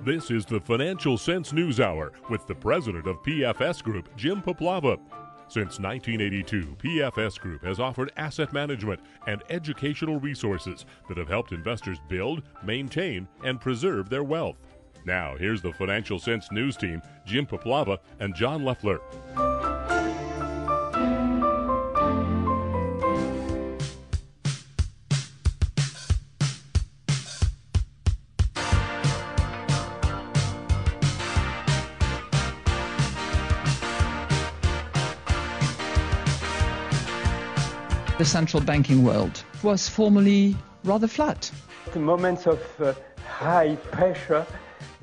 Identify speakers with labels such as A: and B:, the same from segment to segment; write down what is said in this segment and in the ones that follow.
A: This is the Financial Sense News Hour with the president of PFS Group, Jim Poplava. Since 1982, PFS Group has offered asset management and educational resources that have helped investors build, maintain, and preserve their wealth. Now, here's the Financial Sense News team, Jim Poplava and John Leffler.
B: The central banking world was formerly rather flat.
C: The moments of high pressure,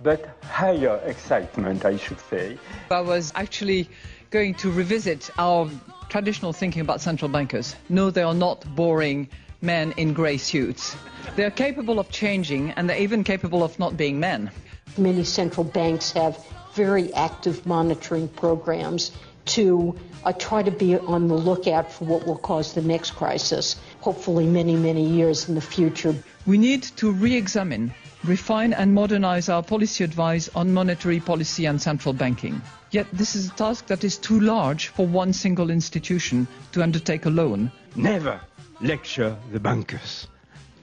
C: but higher excitement, I should say.
B: I was actually going to revisit our traditional thinking about central bankers. No, they are not boring men in grey suits. They are capable of changing, and they're even capable of not being men.
D: Many central banks have very active monitoring programs to try to be on the lookout for what will cause the next crisis, hopefully many, many years in the future.
B: We need to re-examine, refine and modernize our policy advice on monetary policy and central banking. Yet this is a task that is too large for one single institution to undertake alone.
C: Never lecture the bankers.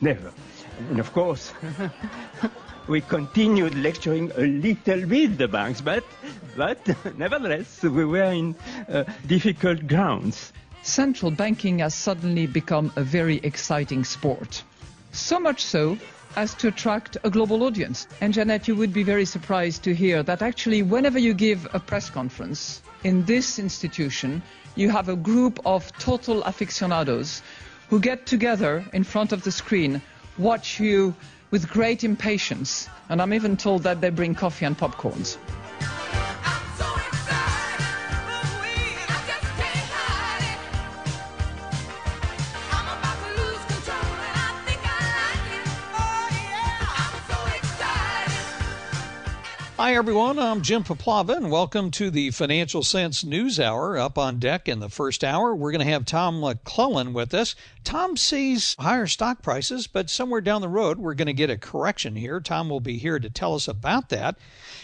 C: Never. And of course, we continued lecturing a little bit the banks, but nevertheless, we were in difficult grounds.
B: Central banking has suddenly become a very exciting sport. So much so as to attract a global audience. And Janet, you would be very surprised to hear that actually whenever you give a press conference in this institution, you have a group of total aficionados who get together in front of the screen, watch you with great impatience, and I'm even told that they bring coffee and popcorns.
E: Hi, everyone. I'm Jim Poplava, and welcome to the Financial Sense News Hour. Up on deck in the first hour, we're going to have Tom McClellan with us. Tom sees higher stock prices, but somewhere down the road, we're going to get a correction here. Tom will be here to tell us about that.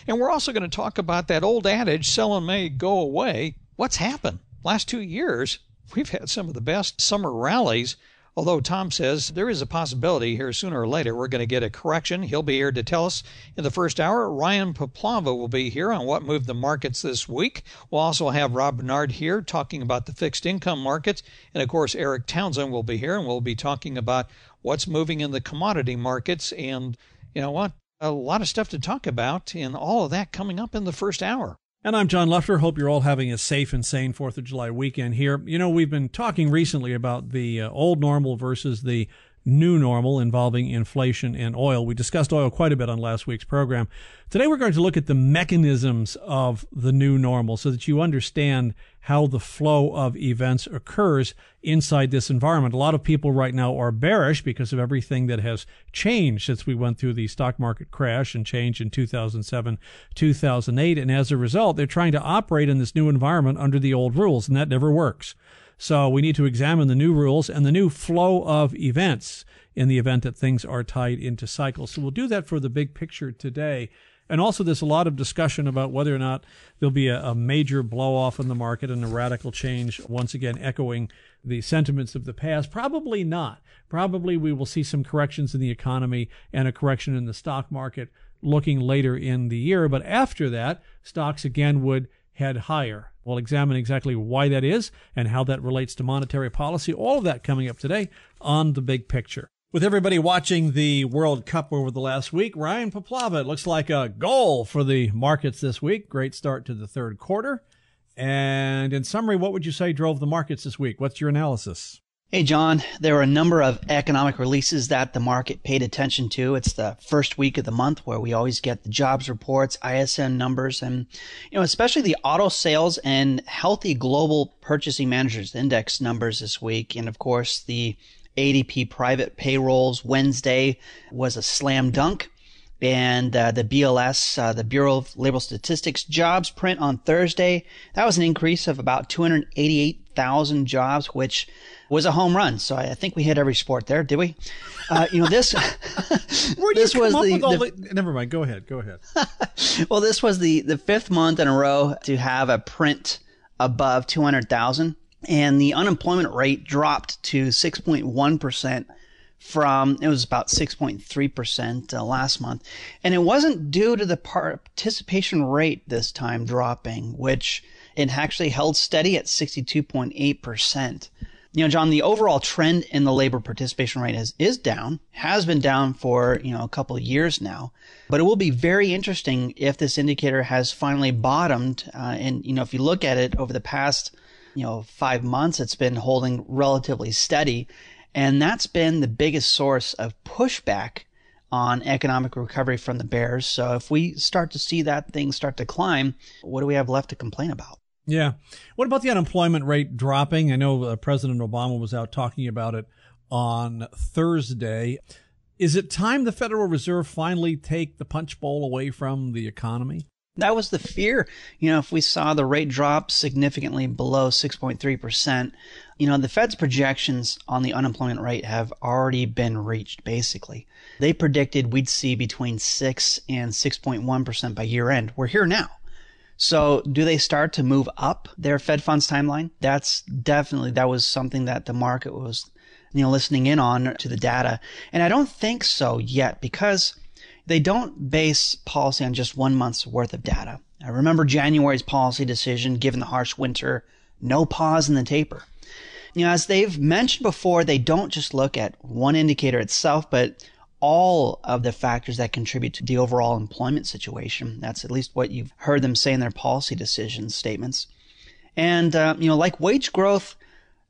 E: And we're also going to talk about that old adage, sell in May, go away. What's happened? Last 2 years, we've had some of the best summer rallies. Although Tom says there is a possibility here sooner or later we're going to get a correction. He'll be here to tell us in the first hour. Ryan Poplava will be here on what moved the markets this week. We'll also have Rob Bernard here talking about the fixed income markets. And, of course, Eric Townsend will be here, and we'll be talking about what's moving in the commodity markets. And, you know what, a lot of stuff to talk about, and all of that coming up in the first hour.
F: And I'm John Leffler. Hope you're all having a safe and sane 4th of July weekend here. You know, we've been talking recently about the old normal versus the new normal involving inflation and oil. We discussed oil quite a bit on last week's program. Today we're going to look at the mechanisms of the new normal so that you understand how the flow of events occurs inside this environment. A lot of people right now are bearish because of everything that has changed since we went through the stock market crash and change in 2007, 2008. And as a result, they're trying to operate in this new environment under the old rules, and that never works. So we need to examine the new rules and the new flow of events in the event that things are tied into cycles. So we'll do that for the big picture today. And also there's a lot of discussion about whether or not there'll be a major blow-off in the market and a radical change, once again echoing the sentiments of the past. Probably not. Probably we will see some corrections in the economy and a correction in the stock market looking later in the year. But after that, stocks again would head higher. We'll examine exactly why that is and how that relates to monetary policy. All of that coming up today on The Big Picture. With everybody watching the World Cup over the last week, Ryan Poplava, it looks like a goal for the markets this week. Great start to the third quarter. And in summary, what would you say drove the markets this week? What's your analysis?
G: Hey, John, there were a number of economic releases that the market paid attention to. It's the first week of the month where we always get the jobs reports, ISM numbers, and, especially the auto sales and healthy global purchasing managers index numbers this week. And, of course, the ADP private payrolls Wednesday was a slam dunk. And the BLS, the Bureau of Labor Statistics jobs print on Thursday, that was an increase of about 288,000 jobs, which was a home run. So I think we hit every sport there, did we? This
F: this was never mind. Go ahead.
G: Well, this was the fifth month in a row to have a print above 200,000, and the unemployment rate dropped to 6.1%. It was about 6.3% last month. And it wasn't due to the participation rate this time dropping, which it actually held steady at 62.8%. John, the overall trend in the labor participation rate is down, has been down for, a couple of years now. But it will be very interesting if this indicator has finally bottomed. And if you look at it over the past, 5 months, it's been holding relatively steady. And that's been the biggest source of pushback on economic recovery from the bears. So if we start to see that thing start to climb, what do we have left to complain about?
F: Yeah. What about the unemployment rate dropping? I know President Obama was out talking about it on Thursday. Is it time the Federal Reserve finally take the punch bowl away from the economy?
G: That was the fear. If we saw the rate drop significantly below 6.3%, the Fed's projections on the unemployment rate have already been reached, basically. They predicted we'd see between 6 and 6.1% by year end. We're here now. So do they start to move up their Fed funds timeline? That was something that the market was, listening in on to the data. And I don't think so yet, because they don't base policy on just 1 month's worth of data. I remember January's policy decision, given the harsh winter, no pause in the taper. As they've mentioned before, they don't just look at one indicator itself, but all of the factors that contribute to the overall employment situation. That's at least what you've heard them say in their policy decision statements. And, like wage growth,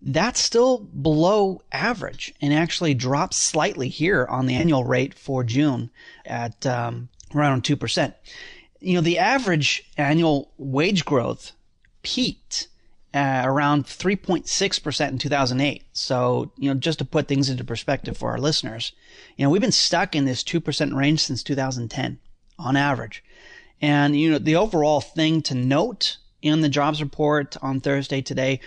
G: that's still below average and actually dropped slightly here on the annual rate for June at around 2%. The average annual wage growth peaked around 3.6% in 2008. So, just to put things into perspective for our listeners, we've been stuck in this 2% range since 2010 on average. And, the overall thing to note in the jobs report on Thursday today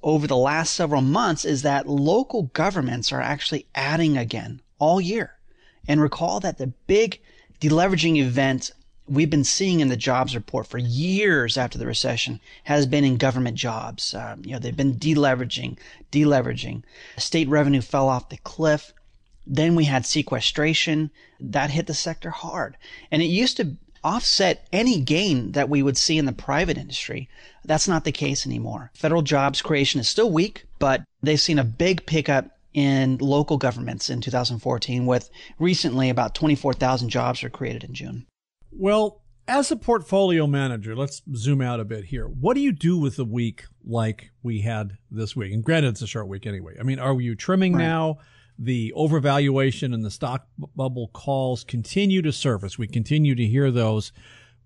G: over the last several months is that local governments are actually adding again all year. And recall that the big deleveraging event we've been seeing in the jobs report for years after the recession has been in government jobs. They've been deleveraging. State revenue fell off the cliff. Then we had sequestration. That hit the sector hard. And it used to offset any gain that we would see in the private industry. That's not the case anymore. Federal jobs creation is still weak, but they've seen a big pickup in local governments in 2014, with recently about 24,000 jobs were created in June.
F: Well, as a portfolio manager, let's zoom out a bit here. What do you do with a week like we had this week? And granted, it's a short week anyway. I mean, are you trimming now? The overvaluation and the stock bubble calls continue to surface. We continue to hear those.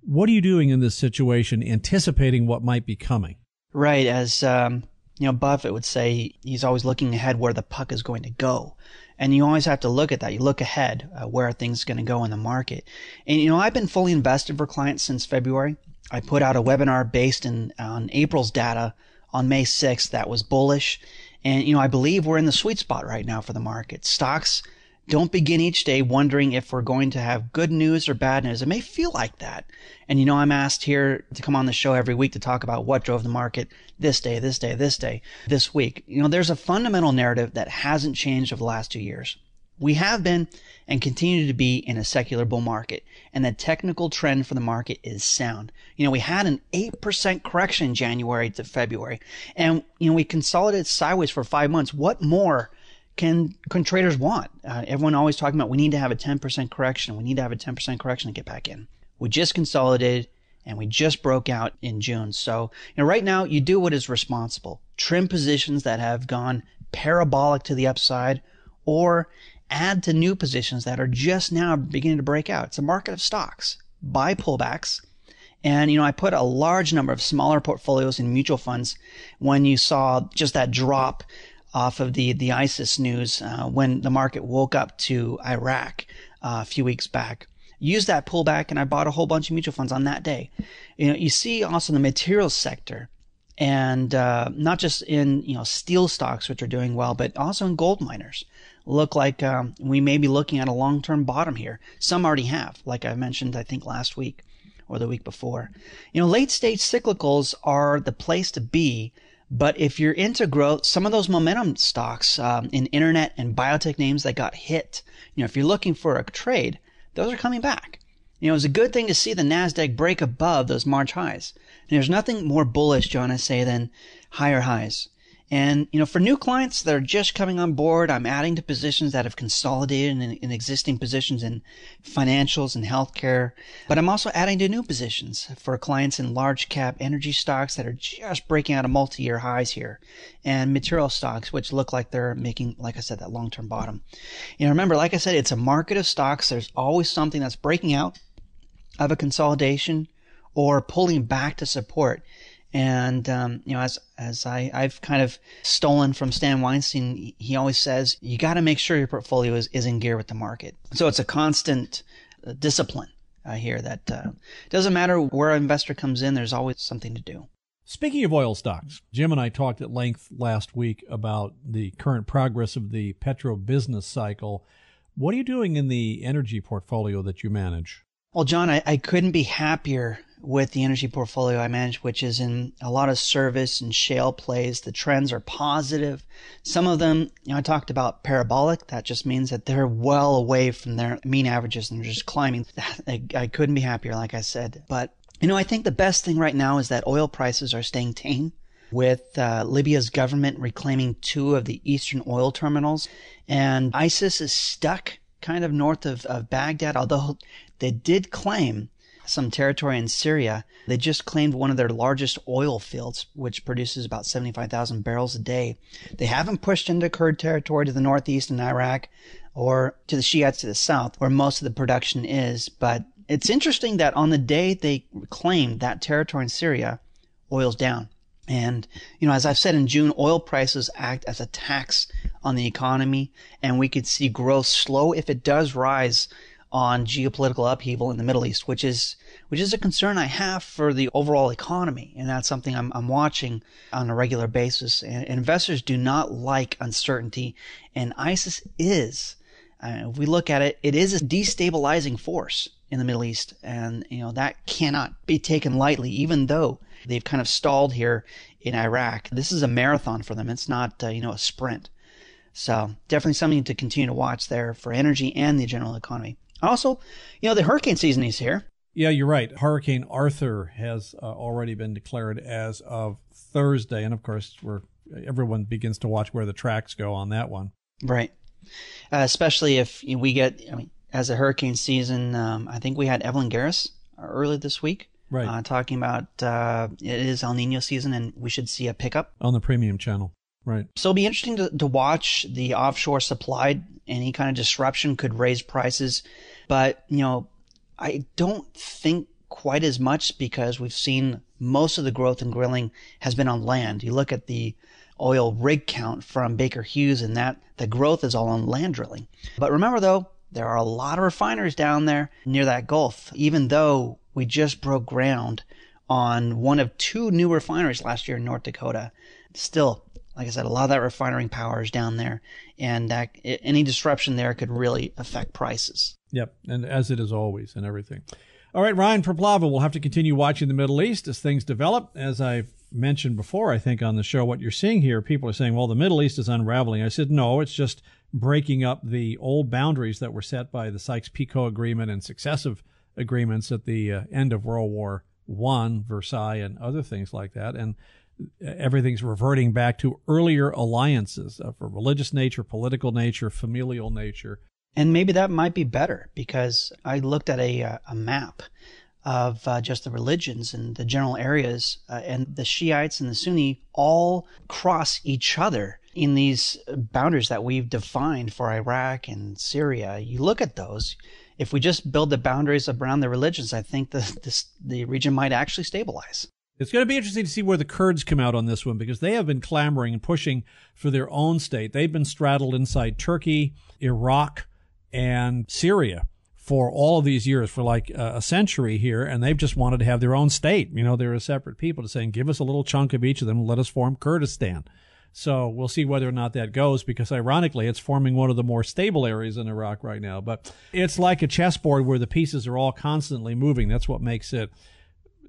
F: What are you doing in this situation, anticipating what might be coming? Right. As
G: Buffett would say, he's always looking ahead where the puck is going to go. And you always have to look at that. You look ahead, where are things going to go in the market. And, I've been fully invested for clients since February. I put out a webinar based on April's data on May 6th that was bullish. And, I believe we're in the sweet spot right now for the market. Stocks don't begin each day wondering if we're going to have good news or bad news. It may feel like that. And, I'm asked here to come on the show every week to talk about what drove the market this week. There's a fundamental narrative that hasn't changed over the last 2 years. We have been and continue to be in a secular bull market, and the technical trend for the market is sound. We had an 8% correction in January to February, and, we consolidated sideways for 5 months. What more can traders want? Everyone always talking about we need to have a 10% correction. We need to have a 10% correction to get back in. We just consolidated and we just broke out in June. So, right now you do what is responsible. Trim positions that have gone parabolic to the upside, or add to new positions that are just now beginning to break out. It's a market of stocks. Buy pullbacks. And, I put a large number of smaller portfolios in mutual funds when you saw just that drop off of the ISIS news when the market woke up to Iraq a few weeks back. used that pullback and I bought a whole bunch of mutual funds on that day. You see also the materials sector, and not just in steel stocks, which are doing well, but also in gold miners. Look like we may be looking at a long-term bottom here. Some already have, like I mentioned, I think last week or the week before. Late-stage cyclicals are the place to be, but if you're into growth, some of those momentum stocks in internet and biotech names that got hit, if you're looking for a trade, those are coming back. It was a good thing to see the NASDAQ break above those March highs. And there's nothing more bullish, John, I say, than higher highs. And, for new clients that are just coming on board, I'm adding to positions that have consolidated in existing positions in financials and healthcare. But I'm also adding to new positions for clients in large cap energy stocks that are just breaking out of multi-year highs here, and material stocks, which look like they're making, like I said, that long-term bottom. Remember, like I said, it's a market of stocks. There's always something that's breaking out of a consolidation or pulling back to support. And, as I've kind of stolen from Stan Weinstein, he always says, you got to make sure your portfolio is in gear with the market. So it's a constant discipline here that doesn't matter where an investor comes in, there's always something to do.
F: Speaking of oil stocks, Jim and I talked at length last week about the current progress of the petro business cycle. What are you doing in the energy portfolio that you manage?
G: Well, John, I couldn't be happier with the energy portfolio I manage, which is in a lot of service and shale plays. The trends are positive. Some of them, I talked about parabolic. That just means that they're well away from their mean averages and they're just climbing. I couldn't be happier, like I said. But, I think the best thing right now is that oil prices are staying tame, with Libya's government reclaiming 2 of the eastern oil terminals. And ISIS is stuck kind of north of Baghdad, although they did claim some territory in Syria. They just claimed one of their largest oil fields, which produces about 75,000 barrels a day. They haven't pushed into Kurd territory to the northeast in Iraq or to the Shiites to the south, where most of the production is. But it's interesting that on the day they claimed that territory in Syria, oil's down. And, as I've said, in June, oil prices act as a tax on the economy, and we could see growth slow if it does rise on geopolitical upheaval in the Middle East, which is a concern I have for the overall economy. And that's something I'm watching on a regular basis. And investors do not like uncertainty. And ISIS is, if we look at it, it is a destabilizing force in the Middle East. And, that cannot be taken lightly, even though they've kind of stalled here in Iraq. This is a marathon for them. It's not, a sprint. So definitely something to continue to watch there for energy and the general economy. Also, the hurricane season is here.
F: Yeah, you're right. Hurricane Arthur has already been declared as of Thursday. And of course, everyone begins to watch where the tracks go on that one.
G: Right. Especially if we get, as a hurricane season, I think we had Evelyn Garris early this week.
F: Right.
G: Talking about it is El Nino season and we should see a pickup.
F: On the premium channel. Right.
G: So it'll be interesting to watch the offshore supply. Any kind of disruption could raise prices. But, I don't think quite as much because we've seen most of the growth in drilling has been on land. You look at the oil rig count from Baker Hughes and that the growth is all on land drilling. But remember, though, there are a lot of refineries down there near that Gulf, even though we just broke ground on one of 2 new refineries last year in North Dakota. Still, like I said, a lot of that refining power is down there, and any disruption there could really affect prices.
F: Yep, and as it is always and everything. All right, Ryan Perplava, we'll have to continue watching the Middle East as things develop. As I've mentioned before, I think, on the show, what you're seeing here, people are saying, well, the Middle East is unraveling. I said, no, it's just breaking up the old boundaries that were set by the Sykes-Picot Agreement and successive agreements at the end of World War I, Versailles, and other things like that. And everything's reverting back to earlier alliances of a religious nature, political nature, familial nature.
G: And maybe that might be better because I looked at a map of just the religions and the general areas, and the Shiites and the Sunni all cross each other in these boundaries that we've defined for Iraq and Syria. You look at those. If we just build the boundaries around the religions, I think the region might actually stabilize.
F: It's going to be interesting to see where the Kurds come out on this one because they have been clamoring and pushing for their own state. They've been straddled inside Turkey, Iraq, and Syria for all of these years, for like a century here, and they've just wanted to have their own state. They're a separate people, to saying, give us a little chunk of each of them and let us form Kurdistan. So we'll see whether or not that goes, because ironically, it's forming one of the more stable areas in Iraq right now. But it's like a chessboard where the pieces are all constantly moving. That's what makes it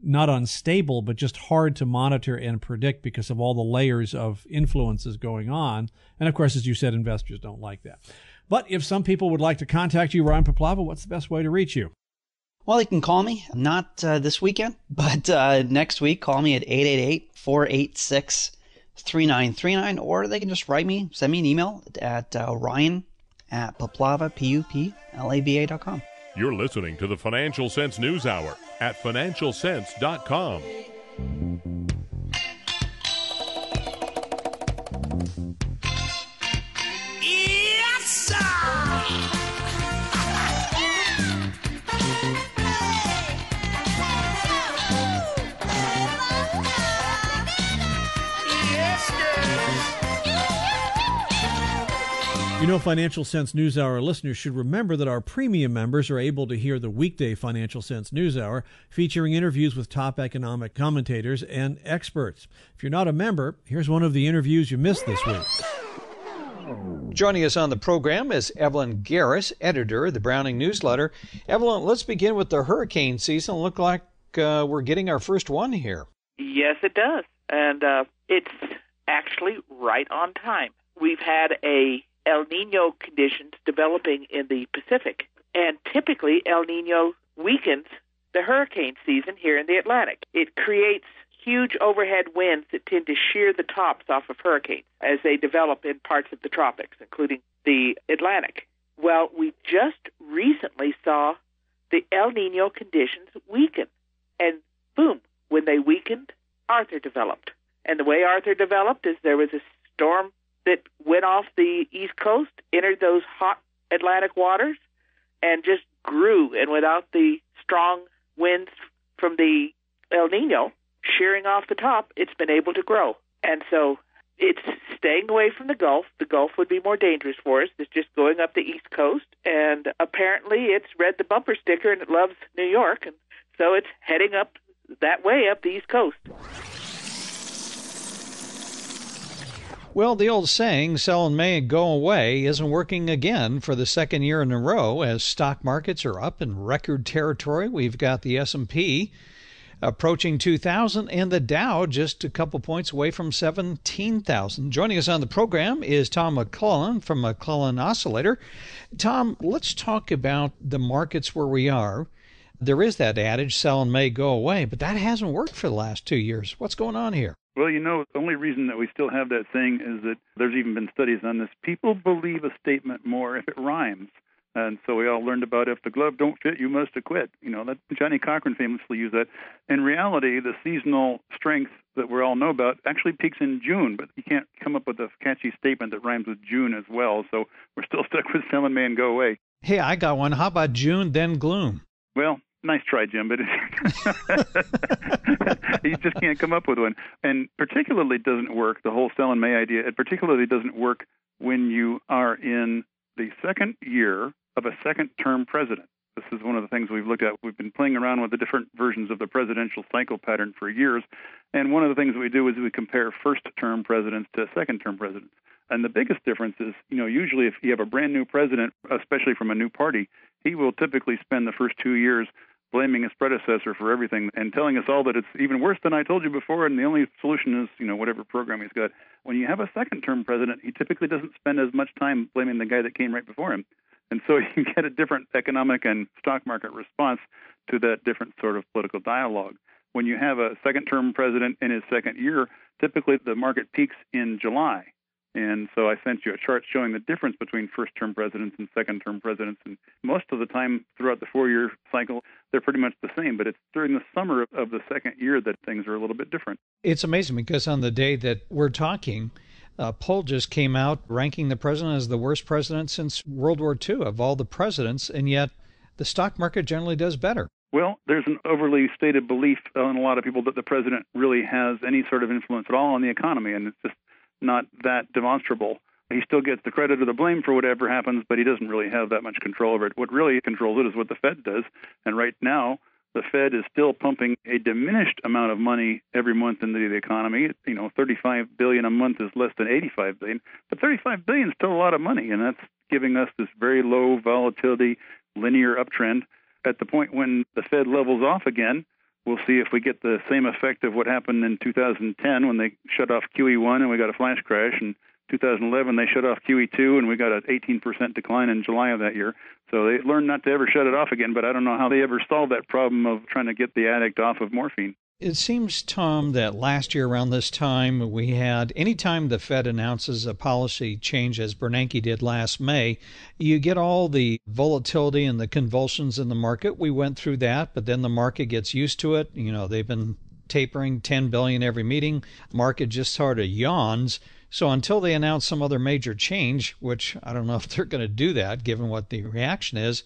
F: not unstable, but just hard to monitor and predict because of all the layers of influences going on. And of course, as you said, investors don't like that. But if some people would like to contact you, Ryan Paplava, what's the best way to reach you?
G: Well, you can call me, not this weekend, but next week. Call me at 888-486-3939, or they can just write me, send me an email at ryan@paplava, PUPLAVA.com.
A: You're listening to the Financial Sense News Hour at financialsense.com.
H: Yes, sir!
F: Financial Sense News Hour listeners should remember that our premium members are able to hear the weekday Financial Sense News Hour, featuring interviews with top economic commentators and experts. If you're not a member, here's one of the interviews you missed this week.
E: Joining us on the program is Evelyn Garris, editor of the Browning Newsletter. Evelyn, let's begin with the hurricane season. Look like we're getting our first one here.
I: Yes, it does. And it's actually right on time. We've had a El Nino conditions developing in the Pacific, and typically El Nino weakens the hurricane season here in the Atlantic. It creates huge overhead winds that tend to shear the tops off of hurricanes as they develop in parts of the tropics, including the Atlantic. Well, we just recently saw the El Nino conditions weaken, and boom, when they weakened, Arthur developed. And the way Arthur developed is there was a storm that went off the East Coast, entered those hot Atlantic waters, and just grew. And without the strong winds from the El Nino shearing off the top, it's been able to grow. And so it's staying away from the Gulf. The Gulf would be more dangerous for us. It's just going up the East Coast. And apparently it's read the bumper sticker and it loves New York. And so it's heading up that way up the East Coast.
E: Well, the old saying, sell in May and go away, isn't working again for the second year in a row as stock markets are up in record territory. We've got the S&P approaching 2,000 and the Dow just a couple points away from 17,000. Joining us on the program is Tom McClellan from McClellan Oscillator. Tom, let's talk about the markets where we are. There is that adage, sell in May, go away, but that hasn't worked for the last 2 years. What's going on here?
J: Well, the only reason that we still have that saying is that there's even been studies on this. People believe a statement more if it rhymes. And so we all learned about if the glove don't fit, you must acquit. That Johnny Cochran famously used that. In reality, the seasonal strength that we all know about actually peaks in June, but you can't come up with a catchy statement that rhymes with June as well. So we're still stuck with sell in May and go away.
E: Hey, I got one. How about June, then gloom?
J: Well, nice try, Jim, but you just can't come up with one. And particularly doesn't work, the whole sell in May idea, it particularly doesn't work when you are in the second year of a second-term president. This is one of the things we've looked at. We've been playing around with the different versions of the presidential cycle pattern for years, and one of the things we do is we compare first-term presidents to second-term presidents. And the biggest difference is, usually if you have a brand-new president, especially from a new party, he will typically spend the first 2 years blaming his predecessor for everything and telling us all that it's even worse than I told you before, and the only solution is, whatever program he's got. When you have a second-term president, he typically doesn't spend as much time blaming the guy that came right before him. And so you get a different economic and stock market response to that different sort of political dialogue. When you have a second-term president in his second year, typically the market peaks in July. And so I sent you a chart showing the difference between first-term presidents and second-term presidents. And most of the time throughout the 4-year cycle, they're pretty much the same. But it's during the summer of the second year that things are a little bit different.
E: It's amazing because on the day that we're talking, a poll just came out ranking the president as the worst president since World War II of all the presidents, and yet the stock market generally does better.
J: Well, there's an overly stated belief in a lot of people that the president really has any sort of influence at all on the economy, and it's just not that demonstrable. he still gets the credit or the blame for whatever happens, but he doesn't really have that much control over it. What really controls it is what the Fed does. And right now, the Fed is still pumping a diminished amount of money every month into the economy. $35 billion a month is less than $85 billion, but $35 billion is still a lot of money, and that's giving us this very low volatility, linear uptrend. At the point when the Fed levels off again, we'll see if we get the same effect of what happened in 2010 when they shut off QE1 and we got a flash crash, and 2011 they shut off QE2 and we got an 18% decline in July of that year. So they learned not to ever shut it off again, but I don't know how they ever solved that problem of trying to get the addict off of morphine.
E: It seems, Tom, that last year around this time we had, anytime the Fed announces a policy change, as Bernanke did last May, you get all the volatility and the convulsions in the market. We went through that, but then the market gets used to it. They've been tapering $10 billion every meeting. Market just sort of yawns. So until they announce some other major change, which I don't know if they're going to do that given what the reaction is,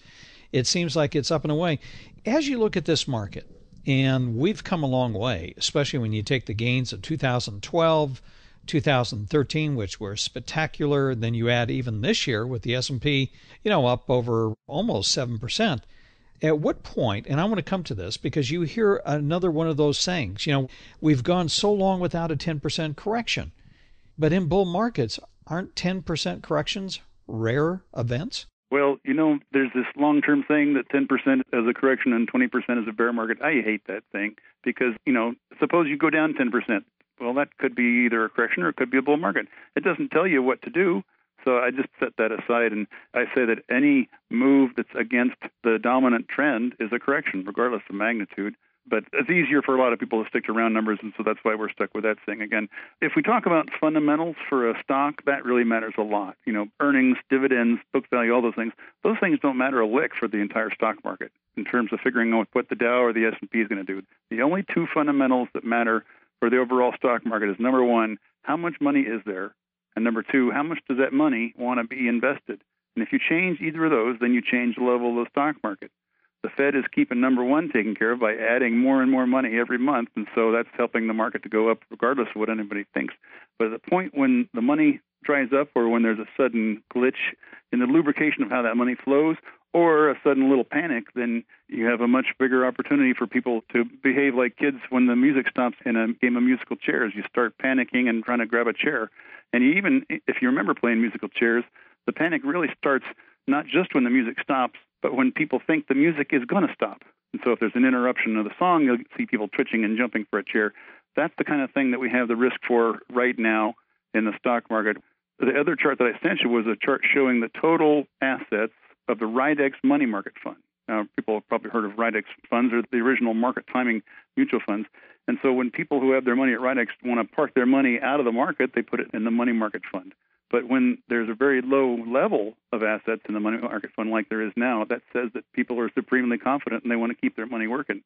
E: it seems like it's up and away. As you look at this market, and we've come a long way, especially when you take the gains of 2012, 2013, which were spectacular. Then you add even this year with the S&P, up over almost 7%. At what point, and I want to come to this because you hear another one of those sayings, we've gone so long without a 10% correction. But in bull markets, aren't 10% corrections rare events?
J: Well, there's this long-term saying that 10% is a correction and 20% is a bear market. I hate that thing because, suppose you go down 10%. Well, that could be either a correction or it could be a bull market. It doesn't tell you what to do. So I just set that aside, and I say that any move that's against the dominant trend is a correction, regardless of magnitude. But it's easier for a lot of people to stick to round numbers, and so that's why we're stuck with that thing. Again, if we talk about fundamentals for a stock, that really matters a lot. Earnings, dividends, book value, all those things don't matter a lick for the entire stock market in terms of figuring out what the Dow or the S&P is going to do. The only two fundamentals that matter for the overall stock market is, number one, how much money is there? And number two, how much does that money want to be invested? And if you change either of those, then you change the level of the stock market. The Fed is keeping number one taken care of by adding more and more money every month, and so that's helping the market to go up regardless of what anybody thinks. But at the point when the money dries up or when there's a sudden glitch in the lubrication of how that money flows or a sudden little panic, then you have a much bigger opportunity for people to behave like kids when the music stops in a game of musical chairs. You start panicking and trying to grab a chair. And even if you remember playing musical chairs, the panic really starts not just when the music stops, but when people think the music is going to stop. And so if there's an interruption of the song, you'll see people twitching and jumping for a chair. That's the kind of thing that we have the risk for right now in the stock market. The other chart that I sent you was a chart showing the total assets of the Ridex money market fund. Now, people have probably heard of Ridex funds, or the original market timing mutual funds. And so when people who have their money at Ridex want to park their money out of the market, they put it in the money market fund. But when there's a very low level of assets in the money market fund like there is now, that says that people are supremely confident and they want to keep their money working.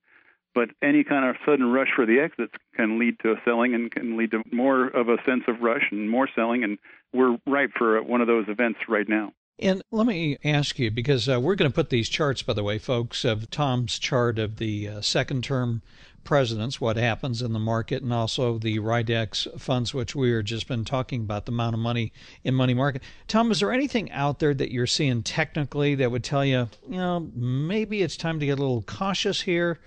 J: But any kind of sudden rush for the exits can lead to a selling and can lead to more of a sense of rush and more selling, and we're ripe for one of those events right now.
E: And let me ask you, because we're going to put these charts, by the way, folks, of Tom's chart of the second-term presidents, what happens in the market, and also the Ridex funds, which we were just been talking about, the amount of money in money market. Tom, is there anything out there that you're seeing technically that would tell you, maybe it's time to get a little cautious here,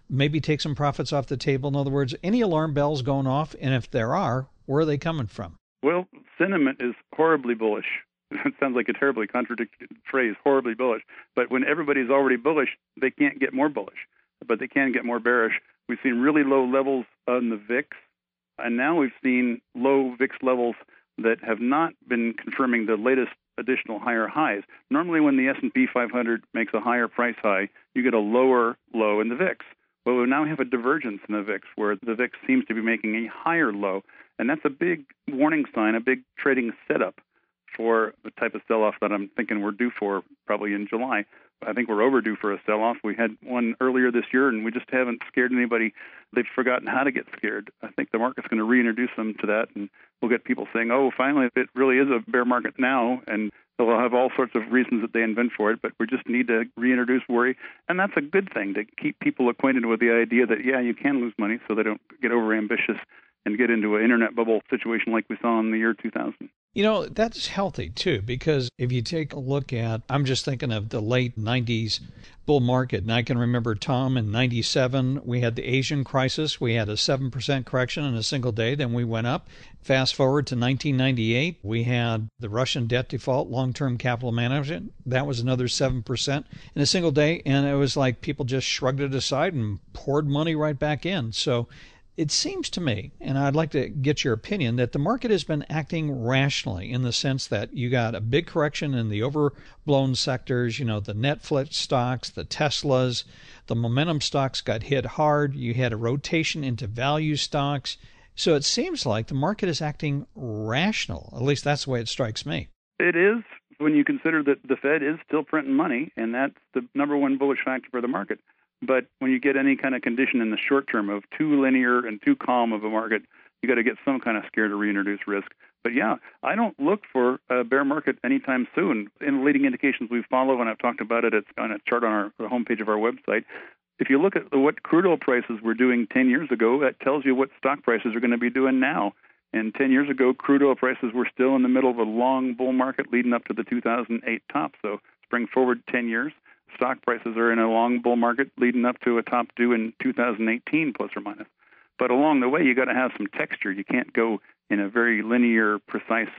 E: maybe take some profits off the table? In other words, any alarm bells going off? And if there are, where are they coming from?
J: Well, sentiment is horribly bullish. It sounds like a terribly contradictory phrase, horribly bullish. But when everybody's already bullish, they can't get more bullish, but they can get more bearish. We've seen really low levels on the VIX, and now we've seen low VIX levels that have not been confirming the latest additional higher highs. Normally when the S&P 500 makes a higher price high, you get a lower low in the VIX. Well, we now have a divergence in the VIX where the VIX seems to be making a higher low, and that's a big warning sign, a big trading setup for the type of sell-off that I'm thinking we're due for probably in July. I think we're overdue for a sell-off. We had one earlier this year, and we just haven't scared anybody. They've forgotten how to get scared. I think the market's going to reintroduce them to that, and we'll get people saying, oh, finally, it really is a bear market now, and they'll have all sorts of reasons that they invent for it, but we just need to reintroduce worry, and that's a good thing, to keep people acquainted with the idea that, yeah, you can lose money so they don't get overambitious and get into an internet bubble situation like we saw in the year 2000.
E: You know, that's healthy too, because if you take a look at, I'm just thinking of the late 90s bull market, and I can remember, Tom, in 97, we had the Asian crisis. We had a 7% correction in a single day, then we went up. Fast forward to 1998, we had the Russian debt default, long-term capital management. That was another 7% in a single day, and it was like people just shrugged it aside and poured money right back in. So it seems to me, and I'd like to get your opinion, that the market has been acting rationally in the sense that you got a big correction in the overblown sectors, the Netflix stocks, the Teslas, the momentum stocks got hit hard. You had a rotation into value stocks. So it seems like the market is acting rational. At least that's the way it strikes me.
J: It is, when you consider that the Fed is still printing money, and that's the number one bullish factor for the market. But when you get any kind of condition in the short term of too linear and too calm of a market, you got to get some kind of scare to reintroduce risk. But yeah, I don't look for a bear market anytime soon. In the leading indications we follow, and I've talked about it, it's on a chart on the homepage of our website. If you look at what crude oil prices were doing 10 years ago, that tells you what stock prices are going to be doing now. And 10 years ago, crude oil prices were still in the middle of a long bull market leading up to the 2008 top. So spring forward 10 years. Stock prices are in a long bull market leading up to a top due in 2018, plus or minus. But along the way, you got to have some texture. You can't go in a very linear, precise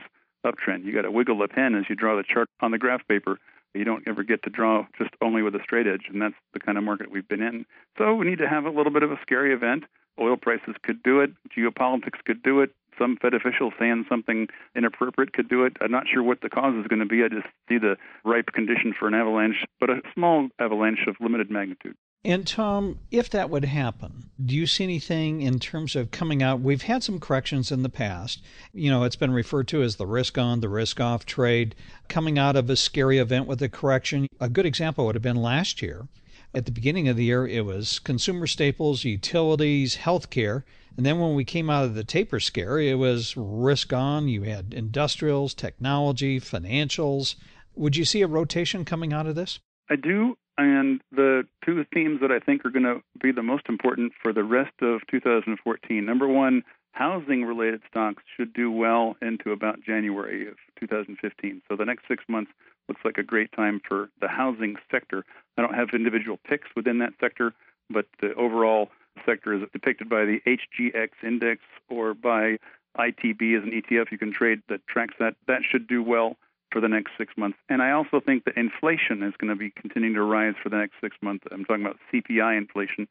J: uptrend. You got to wiggle the pen as you draw the chart on the graph paper. You don't ever get to draw just only with a straight edge, and that's the kind of market we've been in. So we need to have a little bit of a scary event. Oil prices could do it. Geopolitics could do it. Some Fed official saying something inappropriate could do it. I'm not sure what the cause is going to be. I just see the ripe condition for an avalanche, but a small avalanche of limited magnitude.
E: And Tom, if that would happen, do you see anything in terms of coming out? We've had some corrections in the past. It's been referred to as the risk on, the risk off trade, coming out of a scary event with a correction. A good example would have been last year. At the beginning of the year, it was consumer staples, utilities, healthcare. And then when we came out of the taper scare, it was risk on. You had industrials, technology, financials. Would you see a rotation coming out of this?
J: I do. And the two themes that I think are going to be the most important for the rest of 2014. Number one, housing-related stocks should do well into about January of 2015. So the next 6 months looks like a great time for the housing sector. I don't have individual picks within that sector, but the overall sector is depicted by the HGX index or by ITB as an ETF you can trade that tracks that. That should do well for the next 6 months. And I also think that inflation is going to be continuing to rise for the next 6 months. I'm talking about CPI inflation.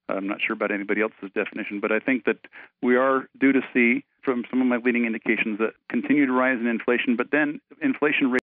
J: I'm not sure about anybody else's definition, but I think that we are due to see from some of my leading indications that continued rise in inflation, but then inflation rate